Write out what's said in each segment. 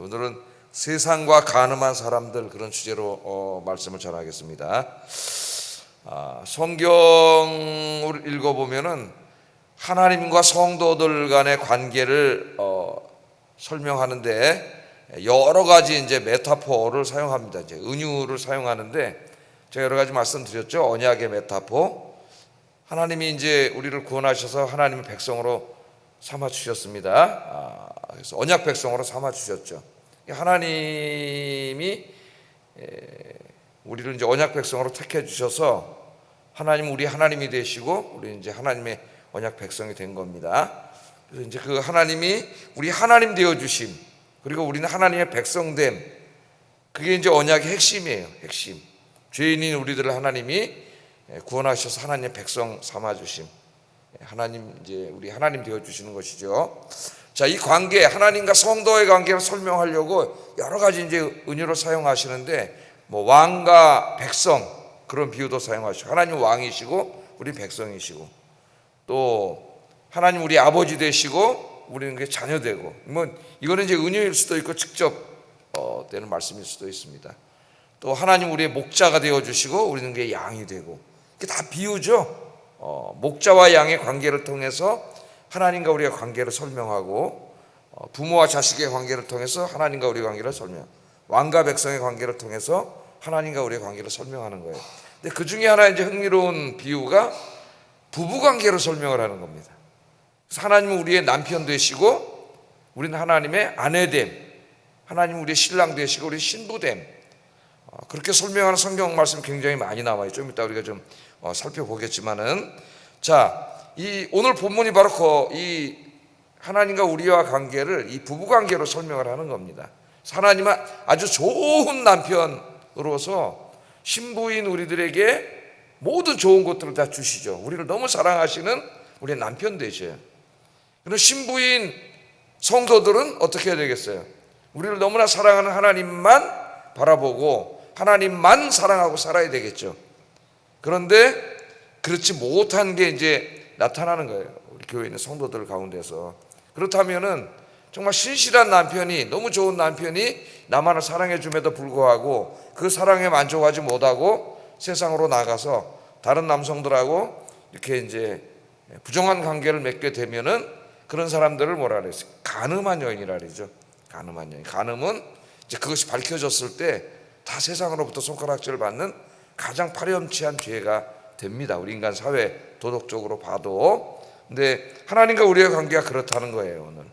오늘은 세상과 간음한 사람들, 그런 주제로 말씀을 전하겠습니다. 성경을 읽어보면은 하나님과 성도들 간의 관계를 설명하는데 여러 가지 이제 메타포를 사용합니다. 이제 은유를 사용하는데 제가 여러 가지 말씀드렸죠. 언약의 메타포. 하나님이 이제 우리를 구원하셔서 하나님의 백성으로 삼아 주셨습니다. 그래서 언약 백성으로 삼아 주셨죠. 하나님이 우리를 이제 언약 백성으로 택해 주셔서 하나님 우리 하나님이 되시고 우리 이제 하나님의 언약 백성이 된 겁니다. 그래서 이제 그 하나님이 우리 하나님 되어 주심, 그리고 우리는 하나님의 백성됨, 그게 이제 언약의 핵심이에요. 핵심. 죄인인 우리들을 하나님이 구원하셔서 하나님의 백성 삼아 주심. 하나님 이제 우리 하나님 되어 주시는 것이죠. 자, 이 관계, 하나님과 성도의 관계를 설명하려고 여러 가지 이제 은유를 사용하시는데 뭐 왕과 백성, 그런 비유도 사용하시고, 하나님 왕이시고 우리 백성이시고, 또 하나님 우리 아버지 되시고 우리는 그 자녀 되고, 뭐 이거는 이제 은유일 수도 있고 직접 되는 말씀일 수도 있습니다. 또 하나님 우리의 목자가 되어 주시고 우리는 그 양이 되고, 이게 다 비유죠. 목자와 양의 관계를 통해서 하나님과 우리의 관계를 설명하고, 부모와 자식의 관계를 통해서 하나님과 우리의 관계를 설명, 왕과 백성의 관계를 통해서 하나님과 우리의 관계를 설명하는 거예요. 근데 그 중에 하나 이제 흥미로운 비유가 부부 관계로 설명을 하는 겁니다. 그래서 하나님은 우리의 남편 되시고 우리는 하나님의 아내됨, 하나님은 우리의 신랑 되시고 우리 신부됨, 그렇게 설명하는 성경 말씀 굉장히 많이 나와요. 좀 이따 우리가 좀 살펴보겠지만은, 자, 이 오늘 본문이 바로 이 하나님과 우리와 관계를 이 부부 관계로 설명을 하는 겁니다. 하나님은 아주 좋은 남편으로서 신부인 우리들에게 모든 좋은 것들을 다 주시죠. 우리를 너무 사랑하시는 우리의 남편 되셔요. 그럼 신부인 성도들은 어떻게 해야 되겠어요? 우리를 너무나 사랑하는 하나님만 바라보고 하나님만 사랑하고 살아야 되겠죠. 그런데 그렇지 못한 게 이제 나타나는 거예요. 우리 교회 있는 성도들 가운데서. 그렇다면은 정말 신실한 남편이, 너무 좋은 남편이 나만을 사랑해 줌에도 불구하고 그 사랑에 만족하지 못하고 세상으로 나가서 다른 남성들하고 이렇게 이제 부정한 관계를 맺게 되면은 그런 사람들을 뭐라 그랬어요? 간음한 여인이라 그러죠. 간음한 여인. 간음은 이제 그것이 밝혀졌을 때 다 세상으로부터 손가락질을 받는 가장 파렴치한 죄가 됩니다. 우리 인간 사회 도덕적으로 봐도. 근데 하나님과 우리의 관계가 그렇다는 거예요. 오늘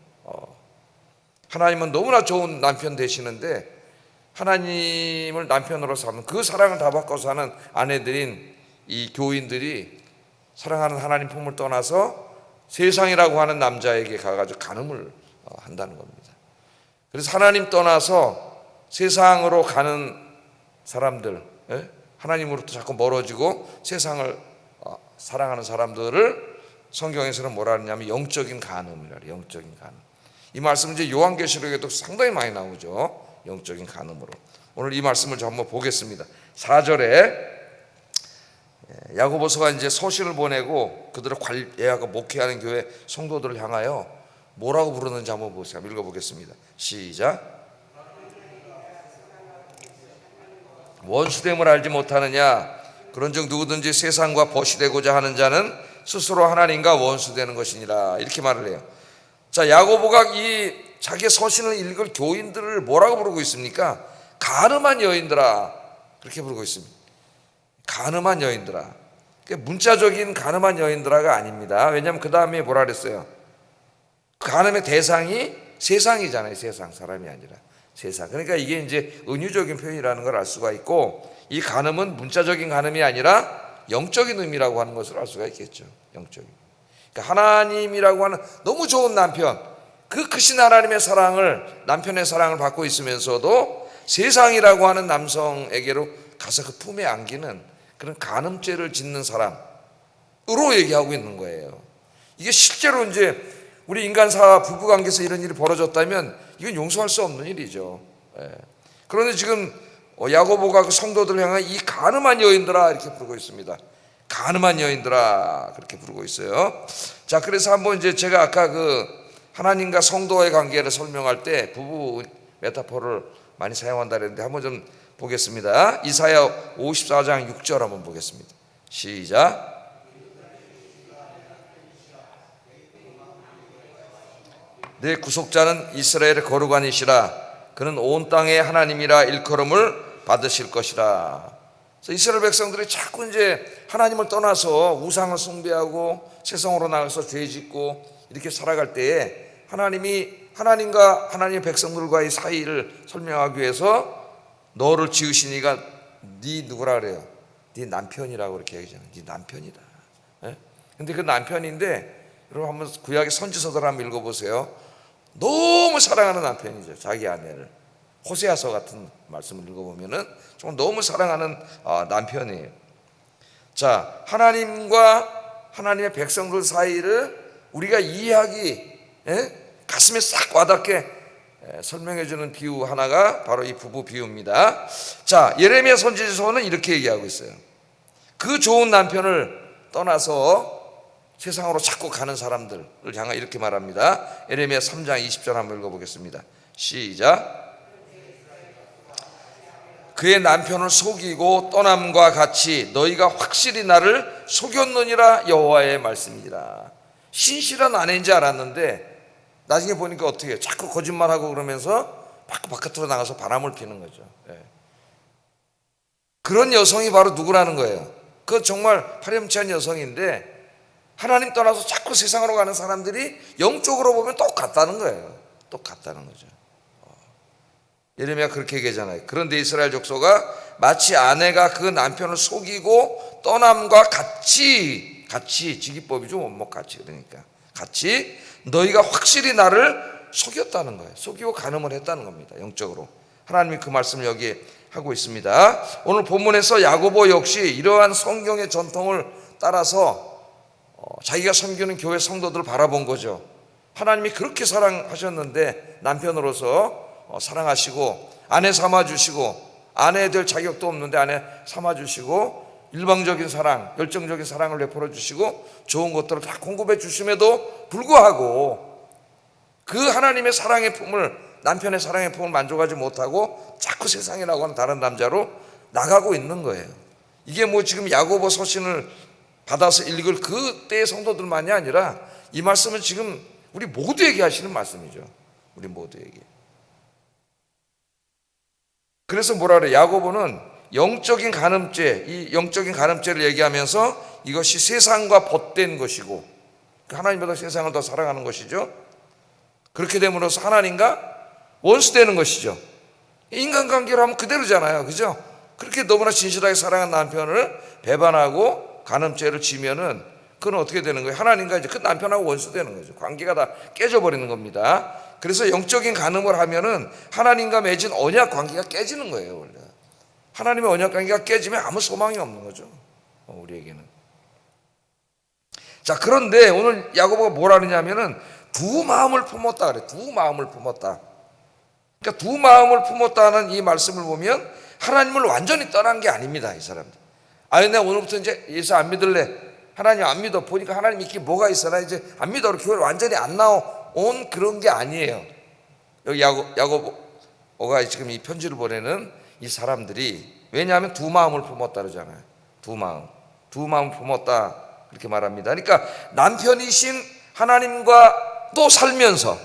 하나님은 너무나 좋은 남편 되시는데 하나님을 남편으로 삼는, 그 사랑을 다 받고 사는 아내들인 이 교인들이 사랑하는 하나님 품을 떠나서 세상이라고 하는 남자에게 가가지고 간음을 한다는 겁니다. 그래서 하나님 떠나서 세상으로 가는 사람들, 하나님으로부터 자꾸 멀어지고 세상을 사랑하는 사람들을 성경에서는 뭐라 하냐면 영적인 간음이라 그래요. 영적인 간음. 이 말씀은 이제 요한계시록에도 상당히 많이 나오죠. 영적인 간음으로. 오늘 이 말씀을 좀 한번 보겠습니다. 4절에 야고보서가 이제 서신을 보내고 그들을 관리하고 목회하는 교회 성도들을 향하여 뭐라고 부르는지 한번 보세요. 읽어보겠습니다. 시작. 원수됨을 알지 못하느냐? 그런즉 누구든지 세상과 벗이 되고자 하는 자는 스스로 하나님과 원수되는 것이니라. 이렇게 말을 해요. 자, 야고보가 이 자기 서신을 읽을 교인들을 뭐라고 부르고 있습니까? 간음한 여인들아, 그렇게 부르고 있습니다. 간음한 여인들아. 문자적인 간음한 여인들아가 아닙니다. 왜냐하면 그 다음에 뭐라 그랬어요? 간음의 대상이 세상이잖아요. 세상, 사람이 아니라 세상. 그러니까 이게 이제 은유적인 표현이라는 걸 알 수가 있고, 이 간음은 문자적인 간음이 아니라 영적인 의미라고 하는 것을 알 수가 있겠죠. 영적인. 그러니까 하나님이라고 하는 너무 좋은 남편, 그 크신 하나님의 사랑을, 남편의 사랑을 받고 있으면서도 세상이라고 하는 남성에게로 가서 그 품에 안기는 그런 간음죄를 짓는 사람으로 얘기하고 있는 거예요. 이게 실제로 이제 우리 인간사와 부부관계에서 이런 일이 벌어졌다면 이건 용서할 수 없는 일이죠. 그런데 지금 야고보가 그 성도들을 향해 이 간음한 여인들아 이렇게 부르고 있습니다. 간음한 여인들아 그렇게 부르고 있어요. 자, 그래서 한번 이제 제가 아까 그 하나님과 성도의 관계를 설명할 때 부부 메타포를 많이 사용한다 그랬는데 한번 좀 보겠습니다. 이사야 54장 6절 한번 보겠습니다. 시작. 내 구속자는 이스라엘의 거룩한이시라. 그는 온 땅의 하나님이라 일컬음을 받으실 것이라. 그래서 이스라엘 백성들이 자꾸 이제 하나님을 떠나서 우상을 숭배하고 세상으로 나가서 죄짓고 이렇게 살아갈 때에 하나님과 하나님의 백성들과의 사이를 설명하기 위해서 너를 지으신 이가 네 누구라 그래요? 네 남편이라고 이렇게 얘기하잖아요. 네 남편이다. 근데 그 남편인데 여러분 한번 구약의 선지서들 한번 읽어보세요. 너무 사랑하는 남편이죠. 자기 아내를. 호세아서 같은 말씀을 읽어보면은 정말 너무 사랑하는 남편이에요. 자, 하나님과 하나님의 백성들 사이를 우리가 이해하기 가슴에 싹 와닿게 설명해주는 비유 하나가 바로 이 부부 비유입니다. 자, 예레미야 선지서는 이렇게 얘기하고 있어요. 그 좋은 남편을 떠나서 세상으로 자꾸 가는 사람들을 향해 이렇게 말합니다. 예레미야 3장 20절 한번 읽어보겠습니다. 시작. 그의 남편을 속이고 떠남과 같이 너희가 확실히 나를 속였느니라 여호와의 말씀이라. 신실한 아내인지 알았는데 나중에 보니까 어떻게 해요? 자꾸 거짓말하고 그러면서 바깥으로 나가서 바람을 피는 거죠. 그런 여성이 바로 누구라는 거예요? 그 정말 파렴치한 여성인데 하나님 떠나서 자꾸 세상으로 가는 사람들이 영적으로 보면 똑같다는 거예요. 똑같다는 거죠. 예레미야가 그렇게 얘기하잖아요. 그런데 이스라엘 족속아 마치 아내가 그 남편을 속이고 떠남과 같이 직이법이죠. 원목같이. 그러니까 같이 너희가 확실히 나를 속였다는 거예요. 속이고 간음을 했다는 겁니다. 영적으로. 하나님이 그 말씀을 여기에 하고 있습니다. 오늘 본문에서 야고보 역시 이러한 성경의 전통을 따라서 자기가 섬기는 교회 성도들을 바라본 거죠. 하나님이 그렇게 사랑하셨는데 남편으로서 사랑하시고 아내 삼아주시고 아내 될 자격도 없는데 아내 삼아주시고 일방적인 사랑, 열정적인 사랑을 베풀어 주시고 좋은 것들을 다 공급해 주심에도 불구하고 그 하나님의 사랑의 품을, 남편의 사랑의 품을 만족하지 못하고 자꾸 세상이라고 하는 다른 남자로 나가고 있는 거예요. 이게 뭐 지금 야고보 서신을 받아서 읽을 그때의 성도들만이 아니라 이 말씀은 지금 우리 모두에게 하시는 말씀이죠. 우리 모두에게. 그래서 뭐라 그래? 야고보는 영적인 간음죄, 이 영적인 간음죄를 얘기하면서 이것이 세상과 벗된 것이고 하나님보다 세상을 더 사랑하는 것이죠. 그렇게 됨으로써 하나님과 원수되는 것이죠. 인간관계로 하면 그대로잖아요. 그죠? 그렇게 너무나 진실하게 사랑한 남편을 배반하고 간음죄를 지면은 그건 어떻게 되는 거예요? 하나님과 이제 그 남편하고 원수되는 거죠. 관계가 다 깨져버리는 겁니다. 그래서 영적인 간음을 하면은 하나님과 맺은 언약 관계가 깨지는 거예요. 원래 하나님의 언약 관계가 깨지면 아무 소망이 없는 거죠. 우리에게는. 자, 그런데 오늘 야고보가 뭘 하느냐면은 두 마음을 품었다 그래. 두 마음을 품었다. 그러니까 두 마음을 품었다는 이 말씀을 보면 하나님을 완전히 떠난 게 아닙니다. 이 사람들. 내가 오늘부터 이제 예수 안 믿을래. 하나님 안 믿어. 보니까 하나님 믿기 뭐가 있어. 나 이제 안 믿어. 교회를 완전히 안 나온 그런 게 아니에요. 여기 야고보가 지금 이 편지를 보내는 이 사람들이, 왜냐하면 두 마음을 품었다 그러잖아요. 두 마음을 품었다 그렇게 말합니다. 그러니까 남편이신 하나님과 또 살면서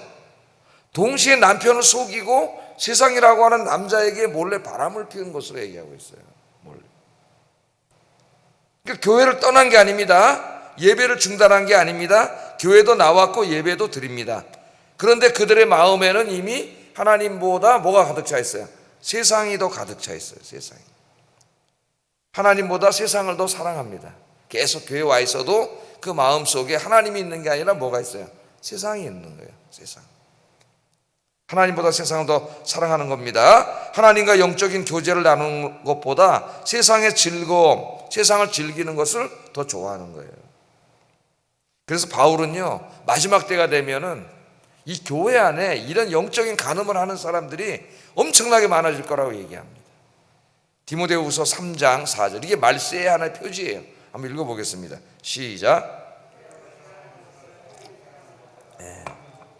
동시에 남편을 속이고 세상이라고 하는 남자에게 몰래 바람을 피운 것으로 얘기하고 있어요. 몰래. 그러니까 교회를 떠난 게 아닙니다. 예배를 중단한 게 아닙니다. 교회도 나왔고 예배도 드립니다. 그런데 그들의 마음에는 이미 하나님보다 뭐가 가득 차 있어요? 세상이 더 가득 차 있어요. 세상이. 하나님보다 세상을 더 사랑합니다. 계속 교회에 와 있어도 그 마음속에 하나님이 있는 게 아니라 뭐가 있어요? 세상이 있는 거예요. 세상. 하나님보다 세상을 더 사랑하는 겁니다. 하나님과 영적인 교제를 나누는 것보다 세상의 즐거움, 세상을 즐기는 것을 더 좋아하는 거예요. 그래서 바울은요, 마지막 때가 되면은 이 교회 안에 이런 영적인 간음을 하는 사람들이 엄청나게 많아질 거라고 얘기합니다. 디모데후서 3장 4절. 이게 말세의 하나의 표지예요. 한번 읽어보겠습니다. 시작.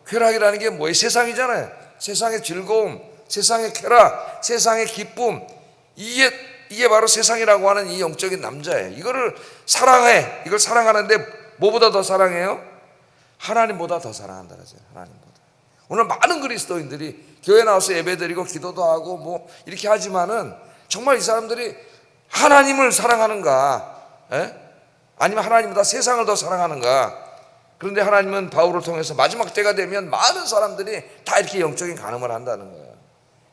쾌락이라는 게 뭐예요? 세상이잖아요. 세상의 즐거움, 세상의 쾌락, 세상의 기쁨, 이게 바로 세상이라고 하는 이 영적인 남자예요. 이거를 사랑해. 이걸 사랑하는데 뭐보다 더 사랑해요? 하나님보다 더 사랑한다 그러죠. 하나님보다. 오늘 많은 그리스도인들이 교회 나와서 예배드리고 기도도 하고 뭐 이렇게 하지만은 정말 이 사람들이 하나님을 사랑하는가? 아니면 하나님보다 세상을 더 사랑하는가? 그런데 하나님은 바울을 통해서 마지막 때가 되면 많은 사람들이 다 이렇게 영적인 간음을 한다는 거예요.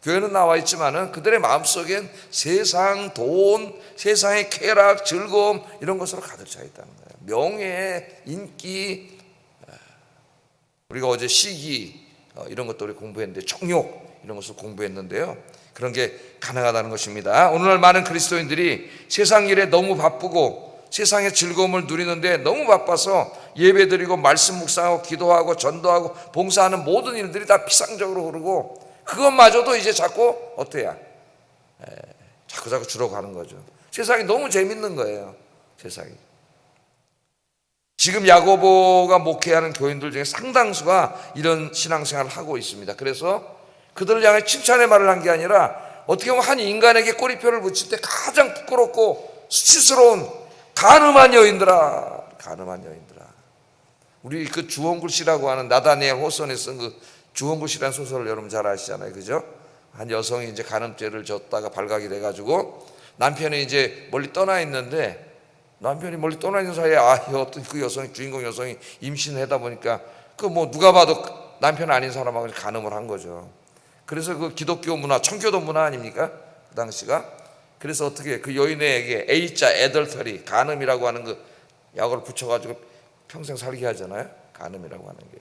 교회는 나와 있지만은 그들의 마음속엔 세상, 돈, 세상의 쾌락, 즐거움 이런 것으로 가득 차 있다는 거예요. 명예, 인기, 우리가 어제 시기 이런 것도 우리 공부했는데 정욕 이런 것을 공부했는데요. 그런 게 가능하다는 것입니다. 오늘날 많은 그리스도인들이 세상 일에 너무 바쁘고 세상의 즐거움을 누리는데 너무 바빠서 예배드리고 말씀 묵상하고 기도하고 전도하고 봉사하는 모든 일들이 다 피상적으로 흐르고 그것마저도 이제 자꾸 어때야? 자꾸 줄어가는 거죠. 세상이 너무 재밌는 거예요. 세상이. 지금 야고보가 목회하는 교인들 중에 상당수가 이런 신앙생활을 하고 있습니다. 그래서 그들을 향해 칭찬의 말을 한 게 아니라 어떻게 보면 한 인간에게 꼬리표를 붙일 때 가장 부끄럽고 수치스러운 간음한 여인들아, 간음한 여인들아. 우리 그 주원굴 씨라고 하는 나다니엘 호선에 쓴 그 주원굴 씨라는 소설을 여러분 잘 아시잖아요, 그죠? 한 여성이 이제 간음죄를 졌다가 발각이 돼가지고 남편이 이제 멀리 떠나 있는데 남편이 멀리 떠나 있는 사이에 그 여성이 주인공 여성이 임신하다 보니까 그 뭐 누가 봐도 남편 아닌 사람하고 간음을 한 거죠. 그래서 그 기독교 문화, 청교도 문화 아닙니까? 그 당시가. 그래서 어떻게 그 여인에게 A자 애덜터리 간음이라고 하는 그 약을 붙여가지고 평생 살게 하잖아요. 간음이라고 하는 게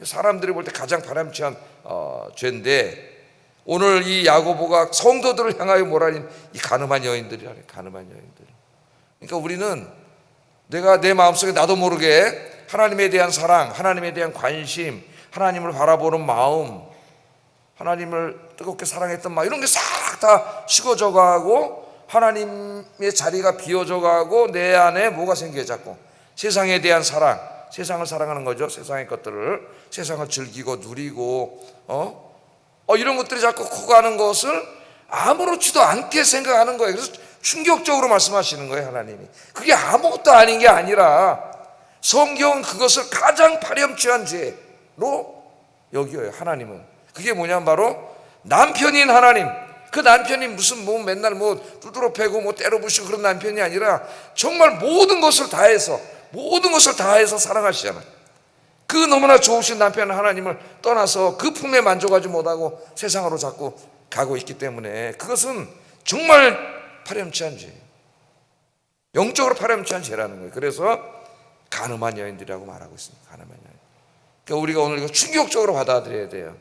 사람들이 볼 때 가장 바람직한 죄인데 오늘 이 야고보가 성도들을 향하여 뭐라니 이 간음한 여인들이라네. 간음한 여인들. 그러니까 우리는 내가 내 마음속에 나도 모르게 하나님에 대한 사랑, 하나님에 대한 관심, 하나님을 바라보는 마음, 하나님을 뜨겁게 사랑했던 마음 이런 게 싹 다 식어져 가고 하나님의 자리가 비어져 가고 내 안에 뭐가 생겨요? 자꾸 세상에 대한 사랑, 세상을 사랑하는 거죠. 세상의 것들을, 세상을 즐기고 누리고 이런 것들이 자꾸 커가는 것을 아무렇지도 않게 생각하는 거예요. 그래서 충격적으로 말씀하시는 거예요. 하나님이 그게 아무것도 아닌 게 아니라 성경은 그것을 가장 파렴치한 죄로 여겨요. 하나님은 그게 뭐냐면 바로 남편인 하나님. 그 남편이 무슨 뭐 맨날 뭐 두드러 패고 뭐 때려 부시고 그런 남편이 아니라 정말 모든 것을 다해서 사랑하시잖아요. 그 너무나 좋으신 남편 하나님을 떠나서 그 품에 만족하지 못하고 세상으로 자꾸 가고 있기 때문에 그것은 정말 파렴치한 죄예요. 영적으로 파렴치한 죄라는 거예요. 그래서 간음한 여인들이라고 말하고 있습니다. 간음한 여인. 그러니까 우리가 오늘 이거 충격적으로 받아들여야 돼요.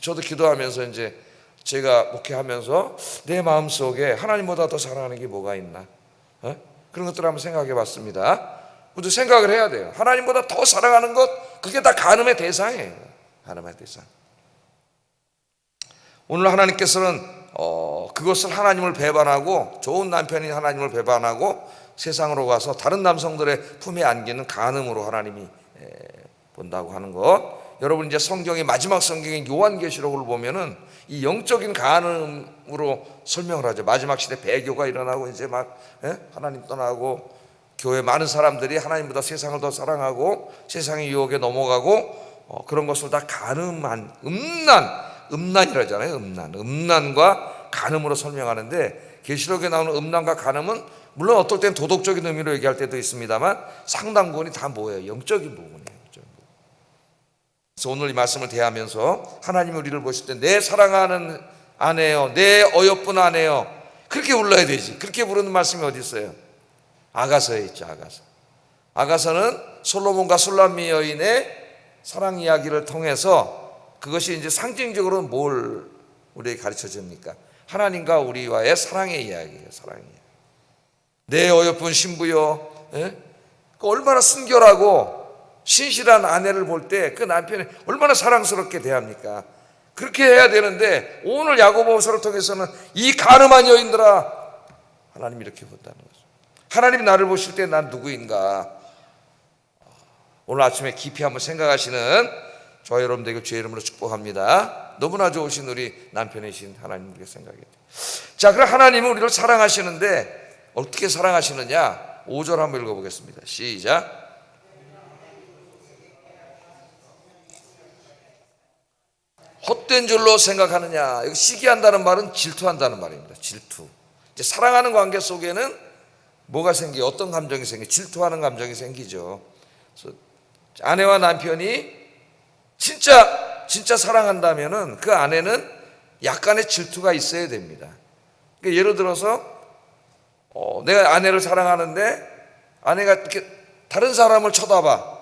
저도 기도하면서 이제 제가 목회하면서 내 마음속에 하나님보다 더 사랑하는 게 뭐가 있나? 그런 것들을 한번 생각해 봤습니다. 모두 생각을 해야 돼요. 하나님보다 더 사랑하는 것, 그게 다 간음의 대상이에요. 간음의 대상. 오늘 하나님께서는 그것을 하나님을 배반하고 좋은 남편인 하나님을 배반하고 세상으로 가서 다른 남성들의 품에 안기는 간음으로 하나님이 본다고 하는 것. 여러분 이제 성경의 마지막 성경인 요한계시록을 보면은 이 영적인 간음으로 설명을 하죠. 마지막 시대 배교가 일어나고 이제 막 하나님 떠나고 교회 많은 사람들이 하나님보다 세상을 더 사랑하고 세상의 유혹에 넘어가고 그런 것을 다 간음한 음란이라잖아요. 음란과 간음으로 설명하는데 계시록에 나오는 음란과 간음은 물론 어떨 땐 도덕적인 의미로 얘기할 때도 있습니다만 상당 부분이 다 뭐예요? 영적인 부분이에요. 그래서 오늘 이 말씀을 대하면서 하나님이 우리를 보실 때 내 사랑하는 아내여, 내 어여쁜 아내여 그렇게 불러야 되지. 그렇게 부르는 말씀이 어디 있어요? 아가서에 있죠. 아가서는 솔로몬과 술람미 여인의 사랑 이야기를 통해서 그것이 이제 상징적으로 뭘 우리에게 가르쳐 줍니까? 하나님과 우리와의 사랑의 이야기예요. 사랑의 이야기. 내 어여쁜 신부여, 그 얼마나 순결하고 신실한 아내를 볼 때 그 남편이 얼마나 사랑스럽게 대합니까? 그렇게 해야 되는데 오늘 야고보서를 통해서는 이 간음한 여인들아 하나님이 이렇게 본다는 거죠. 하나님이 나를 보실 때 난 누구인가? 오늘 아침에 깊이 한번 생각하시는 저와 여러분들에게 주의 이름으로 축복합니다. 너무나 좋으신 우리 남편이신 하나님 우리가 생각해야 돼요. 자, 그럼 하나님은 우리를 사랑하시는데 어떻게 사랑하시느냐? 5절 한번 읽어보겠습니다. 시작. 헛된 줄로 생각하느냐. 여기 시기한다는 말은 질투한다는 말입니다. 질투. 이제 사랑하는 관계 속에는 뭐가 생겨요? 어떤 감정이 생겨요? 질투하는 감정이 생기죠. 그래서 아내와 남편이 진짜 사랑한다면은 그 안에는 약간의 질투가 있어야 됩니다. 그러니까 예를 들어서 내가 아내를 사랑하는데 아내가 이렇게 다른 사람을 쳐다봐.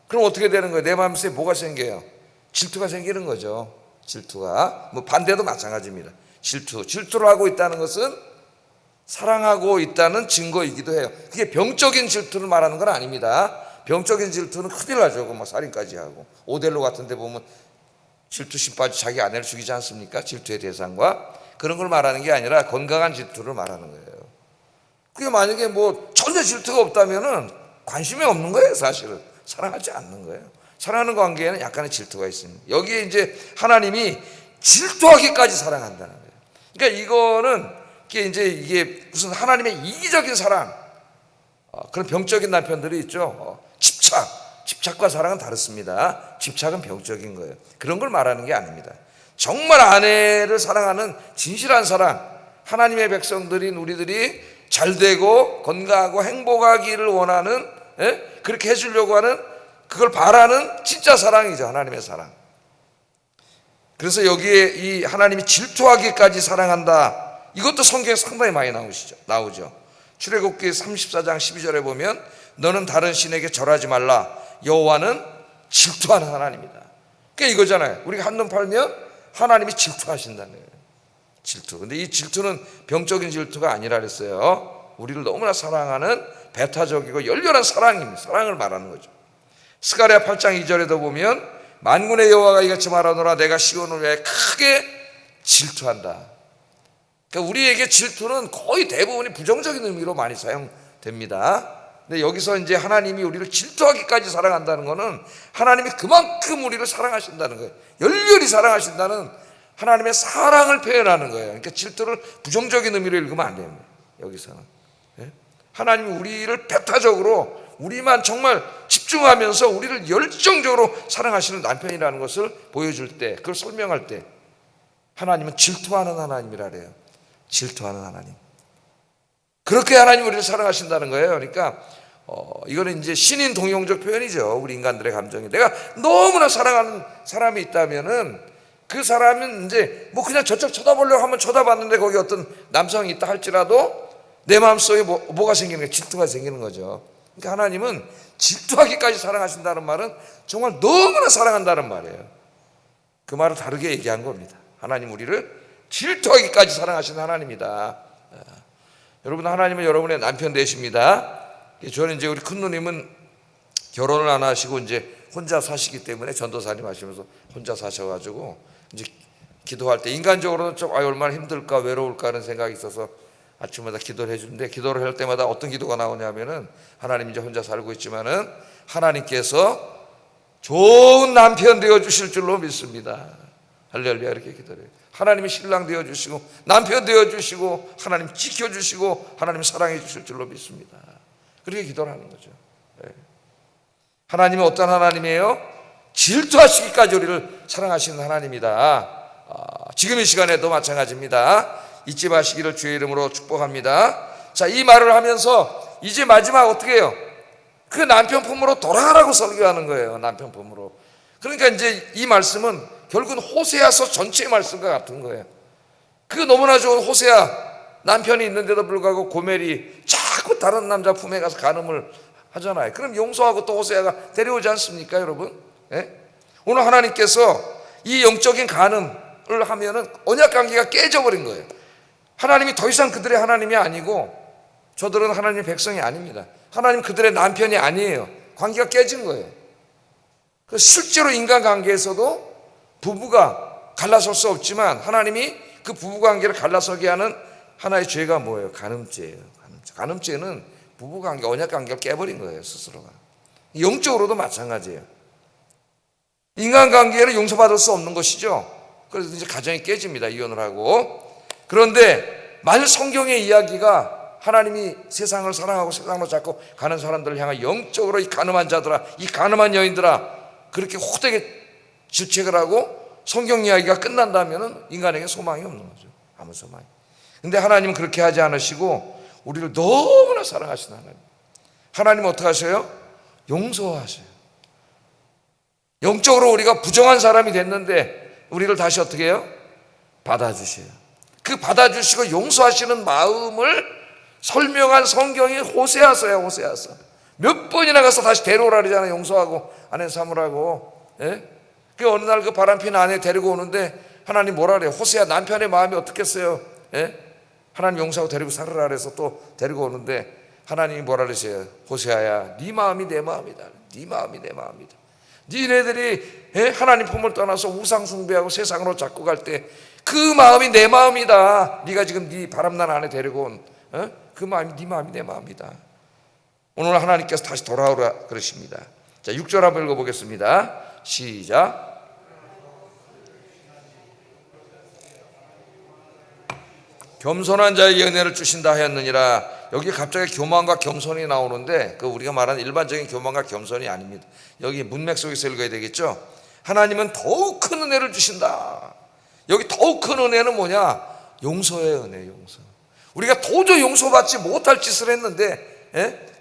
그럼 어떻게 되는 거예요? 내 마음속에 뭐가 생겨요? 질투가 생기는 거죠. 질투가. 뭐 반대도 마찬가지입니다. 질투를 하고 있다는 것은 사랑하고 있다는 증거이기도 해요. 그게 병적인 질투를 말하는 건 아닙니다. 병적인 질투는 큰일 나죠. 뭐 살인까지 하고. 오델로 같은 데 보면 질투심 빠져 자기 아내를 죽이지 않습니까? 질투의 대상과. 그런 걸 말하는 게 아니라 건강한 질투를 말하는 거예요. 그게 만약에 뭐 전혀 질투가 없다면은 관심이 없는 거예요. 사실은 사랑하지 않는 거예요. 사랑하는 관계에는 약간의 질투가 있습니다. 여기에 이제 하나님이 질투하기까지 사랑한다는 거예요. 그러니까 이게 무슨 하나님의 이기적인 사랑, 그런 병적인 남편들이 있죠. 집착과 사랑은 다릅니다. 집착은 병적인 거예요. 그런 걸 말하는 게 아닙니다. 정말 아내를 사랑하는 진실한 사랑, 하나님의 백성들인 우리들이 잘되고 건강하고 행복하기를 원하는, 그렇게 해주려고 하는, 그걸 바라는 진짜 사랑이죠. 하나님의 사랑. 그래서 여기에 이 하나님이 질투하기까지 사랑한다, 이것도 성경에 상당히 많이 나오죠. 출애굽기 34장 12절에 보면 너는 다른 신에게 절하지 말라, 여호와는 질투하는 하나님이다. 그러니까 이거잖아요. 우리가 한눈 팔면 하나님이 질투하신다는 거예요. 질투. 근데 이 질투는 병적인 질투가 아니라 그랬어요. 우리를 너무나 사랑하는 배타적이고 열렬한 사랑입니다. 사랑을 말하는 거죠. 스가랴 8장 2절에도 보면 만군의 여호와가 이같이 말하노라, 내가 시온을 위해 크게 질투한다. 그러니까 우리에게 질투는 거의 대부분이 부정적인 의미로 많이 사용됩니다. 근데 여기서 이제 하나님이 우리를 질투하기까지 사랑한다는 것은 하나님이 그만큼 우리를 사랑하신다는 거예요. 열렬히 사랑하신다는 하나님의 사랑을 표현하는 거예요. 그러니까 질투를 부정적인 의미로 읽으면 안 됩니다. 여기서는 하나님이 우리를 배타적으로, 우리만 정말 집중하면서 우리를 열정적으로 사랑하시는 남편이라는 것을 보여줄 때, 그걸 설명할 때 하나님은 질투하는 하나님이라 그래요. 질투하는 하나님. 그렇게 하나님 우리를 사랑하신다는 거예요. 그러니까 이거는 이제 신인 동용적 표현이죠. 우리 인간들의 감정이. 내가 너무나 사랑하는 사람이 있다면은 그 사람은 이제 뭐 그냥 저쪽 쳐다보려고 하면 쳐다봤는데 거기 어떤 남성이 있다 할지라도 내 마음속에 뭐가 생기는 거예요? 질투가 생기는 거죠. 그러니까 하나님은 질투하기까지 사랑하신다는 말은 정말 너무나 사랑한다는 말이에요. 그 말을 다르게 얘기한 겁니다. 하나님 우리를 질투하기까지 사랑하시는 하나님이다. 여러분, 하나님은 여러분의 남편 되십니다. 저는 이제 우리 큰 누님은 결혼을 안 하시고 이제 혼자 사시기 때문에 전도사님 하시면서 혼자 사셔가지고 이제 기도할 때 인간적으로는 좀 얼마나 힘들까 외로울까 하는 생각이 있어서 아침마다 기도를 해주는데, 기도를 할 때마다 어떤 기도가 나오냐면은 하나님 이제 혼자 살고 있지만은 하나님께서 좋은 남편 되어 주실 줄로 믿습니다. 할렐루야, 이렇게 기도를 해요. 하나님이 신랑 되어 주시고 남편 되어 주시고 하나님 지켜 주시고 하나님 사랑해 주실 줄로 믿습니다. 그렇게 기도를 하는 거죠. 하나님은 어떤 하나님이에요? 질투하시기까지 우리를 사랑하시는 하나님이다. 지금 이 시간에도 마찬가지입니다. 잊지 마시기를 주의 이름으로 축복합니다. 자, 이 말을 하면서 이제 마지막 어떻게 해요? 그 남편 품으로 돌아가라고 설교하는 거예요. 남편 품으로. 그러니까 이제 이 말씀은 결국은 호세아서 전체의 말씀과 같은 거예요. 그 너무나 좋은 호세아, 남편이 있는데도 불구하고 고멜이 자꾸 다른 남자 품에 가서 간음을 하잖아요. 그럼 용서하고 또 호세아가 데려오지 않습니까, 여러분? 오늘 하나님께서 이 영적인 간음을 하면은 언약 관계가 깨져버린 거예요. 하나님이 더 이상 그들의 하나님이 아니고 저들은 하나님의 백성이 아닙니다. 하나님 그들의 남편이 아니에요. 관계가 깨진 거예요. 실제로 인간관계에서도 부부가 갈라설 수 없지만 하나님이 그 부부관계를 갈라서게 하는 하나의 죄가 뭐예요? 간음죄예요. 간음죄는 부부관계, 언약관계를 깨버린 거예요. 스스로가. 영적으로도 마찬가지예요. 인간관계를 용서받을 수 없는 것이죠. 그래서 이제 가정이 깨집니다. 이혼을 하고. 그런데 만일 성경의 이야기가 하나님이 세상을 사랑하고 세상으로 자꾸 가는 사람들을 향해 영적으로 이 가늠한 자들아, 이 가늠한 여인들아, 그렇게 호되게 질책을 하고 성경 이야기가 끝난다면 인간에게 소망이 없는 거죠. 아무 소망이. 근데 하나님은 그렇게 하지 않으시고 우리를 너무나 사랑하시는 하나님. 하나님은 어떻게 하셔요? 용서하셔요. 영적으로 우리가 부정한 사람이 됐는데 우리를 다시 어떻게 해요? 받아주세요. 그 받아주시고 용서하시는 마음을 설명한 성경이 호세아서야. 호세아서. 몇 번이나 가서 다시 데려오라 그러잖아요. 용서하고 아내 삼으라고. 예? 그 어느 날 그 바람핀 아내 데리고 오는데 하나님 뭐라 그래요? 호세아, 남편의 마음이 어떻겠어요? 예? 하나님 용서하고 데리고 살으라 그래서 또 데리고 오는데 하나님이 뭐라 그러세요? 호세아야, 네 마음이 내 마음이다. 네 마음이 내 마음이다. 니네들이 하나님 품을 떠나서 우상 숭배하고 세상으로 자꾸 갈 때 그 마음이 내 마음이다. 네가 지금 네 바람난 안에 데리고 온 그 마음이 네 마음이 내 마음이다. 오늘 하나님께서 다시 돌아오라 그러십니다. 자, 6절 한번 읽어보겠습니다. 시작. 겸손한 자에게 은혜를 주신다 하였느니라. 여기 갑자기 교만과 겸손이 나오는데 그 우리가 말하는 일반적인 교만과 겸손이 아닙니다. 여기 문맥 속에서 읽어야 되겠죠. 하나님은 더욱 큰 은혜를 주신다. 여기 더욱 큰 은혜는 뭐냐? 용서의 은혜. 용서. 우리가 도저히 용서받지 못할 짓을 했는데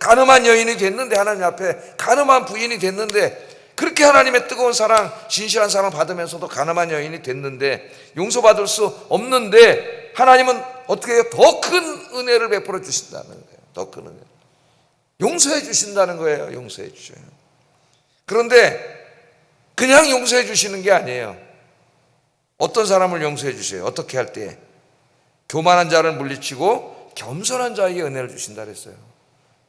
가늠한 여인이 됐는데 하나님 앞에 가늠한 부인이 됐는데 그렇게 하나님의 뜨거운 사랑, 진실한 사랑 받으면서도 가늠한 여인이 됐는데 용서받을 수 없는데 하나님은 어떻게 해요? 더 큰 은혜를 베풀어 주신다는 거예요. 더 큰 은혜. 용서해 주신다는 거예요. 용서해 주셔요. 그런데 그냥 용서해 주시는 게 아니에요. 어떤 사람을 용서해 주세요? 어떻게 할 때? 교만한 자를 물리치고 겸손한 자에게 은혜를 주신다 그랬어요.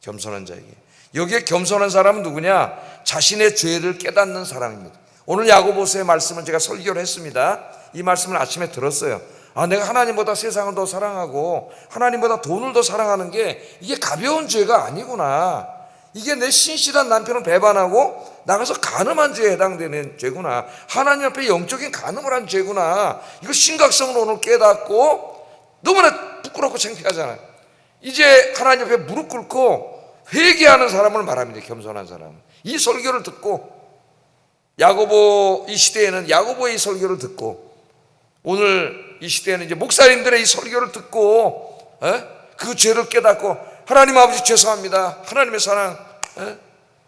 겸손한 자에게. 여기에 겸손한 사람은 누구냐? 자신의 죄를 깨닫는 사람입니다. 오늘 야고보서의 말씀을 제가 설교를 했습니다. 이 말씀을 아침에 들었어요. 아, 내가 하나님보다 세상을 더 사랑하고 하나님보다 돈을 더 사랑하는 게 이게 가벼운 죄가 아니구나. 이게 내 신실한 남편을 배반하고 나가서 간음한 죄에 해당되는 죄구나. 하나님 앞에 영적인 간음을 한 죄구나. 이거 심각성을 오늘 깨닫고 너무나 부끄럽고 창피하잖아요. 이제 하나님 앞에 무릎 꿇고 회개하는 사람을 말합니다. 겸손한 사람. 이 설교를 듣고 야고보 이 시대에는 야고보의 이 설교를 듣고 오늘 이 시대에는 이제 목사님들의 이 설교를 듣고 그 죄를 깨닫고 하나님 아버지 죄송합니다. 하나님의 사랑,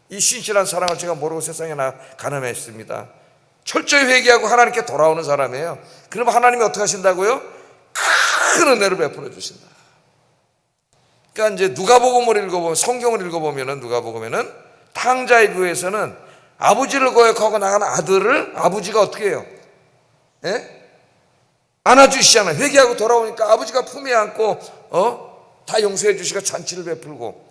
이 신실한 사랑을 제가 모르고 세상에 가늠했습니다. 철저히 회개하고 하나님께 돌아오는 사람이에요. 그럼 하나님이 어떻게 하신다고요? 큰 은혜를 베풀어 주신다. 그러니까 이제 누가복음을 읽어보면, 성경을 읽어보면은 누가복음에는 탕자의 부에서는 아버지를 거역하고 나간 아들을 아버지가 어떻게 해요? 안아주시잖아요. 회개하고 돌아오니까 아버지가 품에 안고 다 용서해 주시고 잔치를 베풀고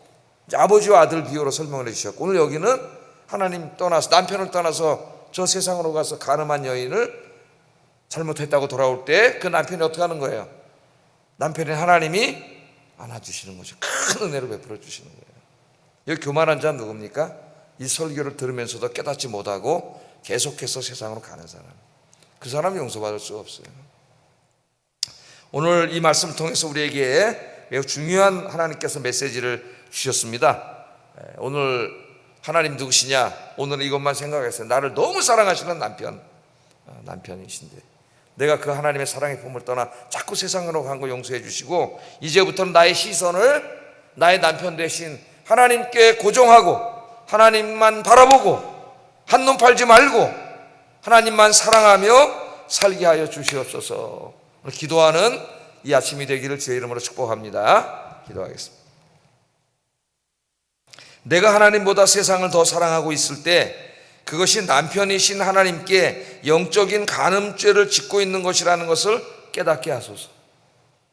이제 아버지와 아들 비유로 설명을 해주셨고 오늘 여기는 하나님 떠나서 남편을 떠나서 저 세상으로 가서 가늠한 여인을 잘못했다고 돌아올 때 그 남편이 어떻게 하는 거예요? 남편이 하나님이 안아주시는 거죠. 큰 은혜를 베풀어 주시는 거예요. 여기 교만한 자는 누굽니까? 이 설교를 들으면서도 깨닫지 못하고 계속해서 세상으로 가는 사람. 그 사람은 용서받을 수가 없어요. 오늘 이 말씀을 통해서 우리에게 매우 중요한 하나님께서 메시지를 주셨습니다. 오늘 하나님 누구시냐? 오늘 이것만 생각했어요. 나를 너무 사랑하시는 남편이신데 내가 그 하나님의 사랑의 품을 떠나 자꾸 세상으로 간 거 용서해 주시고 이제부터는 나의 시선을 나의 남편 대신 하나님께 고정하고 하나님만 바라보고 한눈 팔지 말고 하나님만 사랑하며 살게 하여 주시옵소서. 오늘 기도하는 이 아침이 되기를 주의 이름으로 축복합니다. 기도하겠습니다. 내가 하나님보다 세상을 더 사랑하고 있을 때 그것이 남편이신 하나님께 영적인 간음죄를 짓고 있는 것이라는 것을 깨닫게 하소서.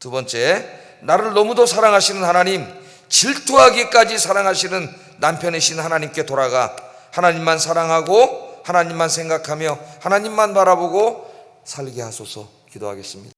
두 번째, 나를 너무도 사랑하시는 하나님, 질투하기까지 사랑하시는 남편이신 하나님께 돌아가 하나님만 사랑하고 하나님만 생각하며 하나님만 바라보고 살게 하소서. 기도하겠습니다.